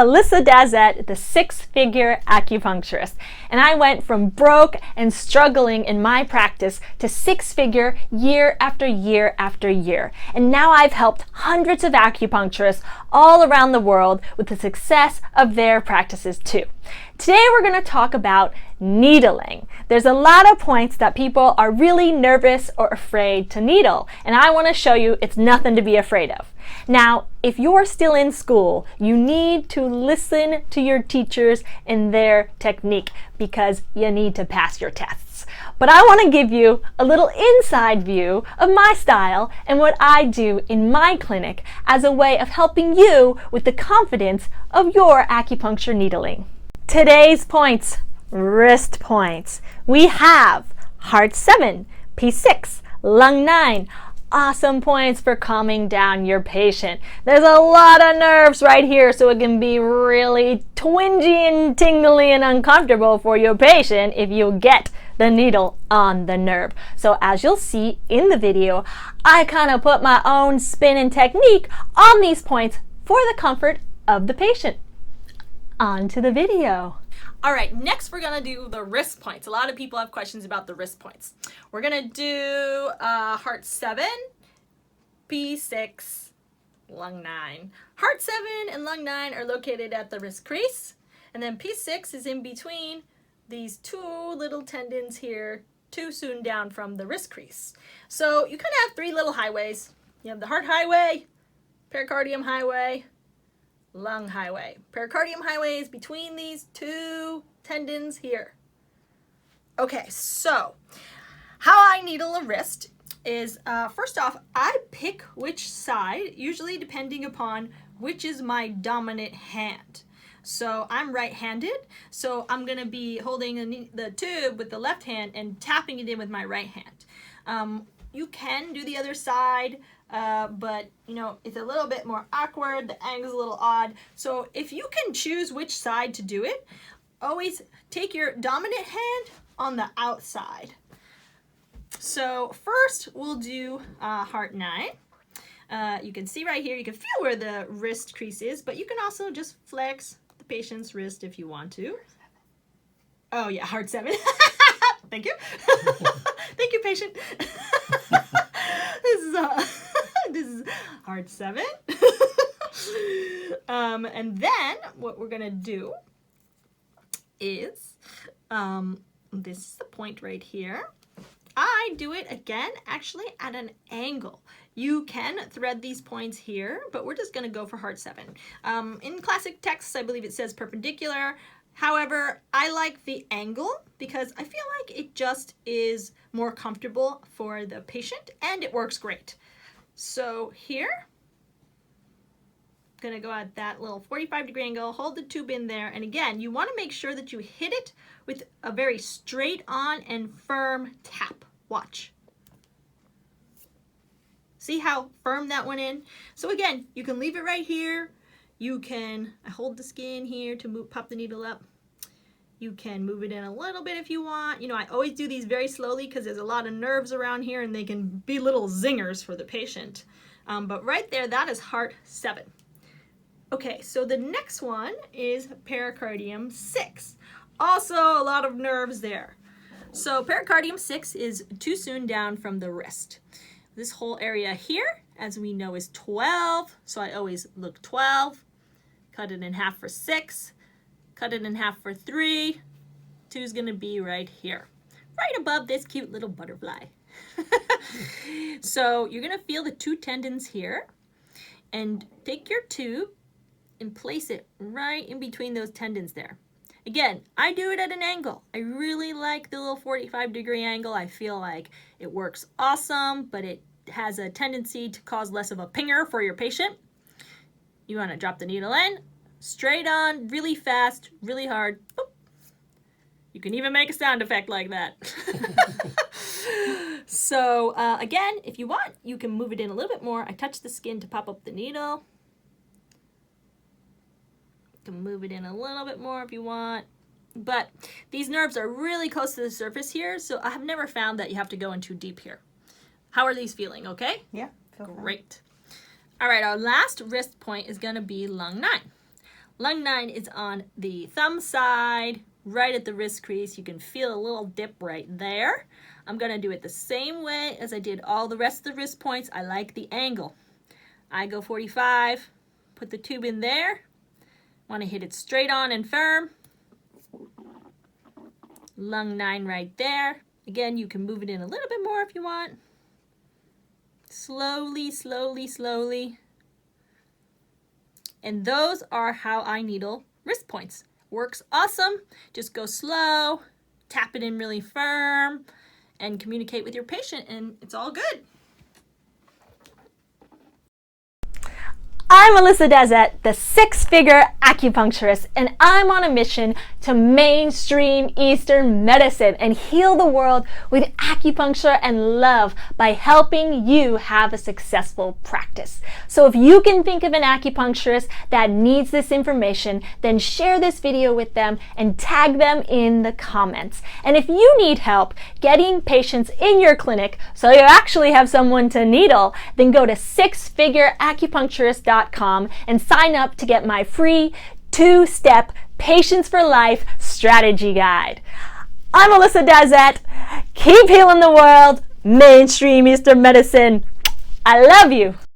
Alyssa Dazet, the six-figure acupuncturist, and I went from broke and struggling in my practice to six-figure year after year after year. And now I've helped hundreds of acupuncturists all around the world with the success of their practices too. Today we're going to talk about needling. There's a lot of points that people are really nervous or afraid to needle, and I want to show you it's nothing to be afraid of. Now, if you're still in school, you need to listen to your teachers and their technique because you need to pass your tests. But I want to give you a little inside view of my style and what I do in my clinic as a way of helping you with the confidence of your acupuncture needling. Today's points, wrist points. We have heart 7, P6, lung 9. Awesome points for calming down your patient. There's a lot of nerves right here, so it can be really twingy and tingly and uncomfortable for your patient if you get the needle on the nerve. So as you'll see in the video, I kind of put my own spin and technique on these points for the comfort of the patient. On to the video. All right, next we're gonna do the wrist points. A lot of people have questions about the wrist points. We're gonna do heart 7, P6, lung 9. Heart 7 and lung 9 are located at the wrist crease, and then P6 is in between these two little tendons here, too soon down from the wrist crease. So you kind of have three little highways. You have the heart highway, pericardium highway, lung highway. Pericardium highway is between these two tendons here. Okay, so how I needle a wrist is, first off, I pick which side, usually depending upon which is my dominant hand. So I'm right-handed, so I'm going to be holding the tube with the left hand and tapping it in with my right hand. You can do the other side, but you know, it's a little bit more awkward, the angle's a little odd. So if you can choose which side to do it, always take your dominant hand on the outside. So first we'll do heart 9. You can see right here, you can feel where the wrist crease is, but you can also just flex the patient's wrist if you want to. Oh yeah, heart 7. Thank you. Thank you, patient. This is heart 7. And then what we're gonna do is, this is the point right here. I do it again, actually at an angle. You can thread these points here, but we're just gonna go for heart 7. In classic texts, I believe it says perpendicular. However, I like the angle because I feel like it just is more comfortable for the patient and it works great. So here, I'm gonna go at that little 45-degree angle, hold the tube in there, and again, you wanna make sure that you hit it with a very straight on and firm tap. Watch. See how firm that went in? So again, you can leave it right here. You can hold the skin here to pop the needle up. You can move it in a little bit if you want. You know, I always do these very slowly because there's a lot of nerves around here and they can be little zingers for the patient. But right there, that is heart 7. Okay, so the next one is pericardium 6. Also a lot of nerves there. So pericardium 6 is too soon down from the wrist. This whole area here, as we know, is 12. So I always look 12. Cut it in half for 6, cut it in half for 3. 2 is gonna be right here, right above this cute little butterfly. So you're gonna feel the two tendons here and take your tube and place it right in between those tendons there. Again, I do it at an angle. I really like the little 45-degree angle. I feel like it works awesome, but it has a tendency to cause less of a pinger for your patient. You want to drop the needle in, straight on, really fast, really hard. Boop. You can even make a sound effect like that. So again, if you want, you can move it in a little bit more. I touch the skin to pop up the needle. You can move it in a little bit more if you want. But these nerves are really close to the surface here, so I have never found that you have to go in too deep here. How are these feeling, okay? Yeah. Great. All right, our last wrist point is going to be lung 9. Lung 9 is on the thumb side, right at the wrist crease. You can feel a little dip right there. I'm going to do it the same way as I did all the rest of the wrist points. I like the angle. I go 45, put the tube in there. Want to hit it straight on and firm. Lung 9 right there. Again, you can move it in a little bit more if you want. Slowly, slowly, slowly. And those are how I needle wrist points. Works awesome. Just go slow, tap it in really firm, and communicate with your patient, and it's all good. I'm Alyssa Dazet, the six-figure acupuncturist, and I'm on a mission to mainstream Eastern medicine and heal the world with acupuncture and love by helping you have a successful practice. So if you can think of an acupuncturist that needs this information, then share this video with them and tag them in the comments. And if you need help getting patients in your clinic so you actually have someone to needle, then go to sixfigureacupuncturist.com and sign up to get my free 2-step Patients for Life strategy guide. I'm Alyssa Dazet. Keep healing the world. Mainstream Eastern medicine. I love you.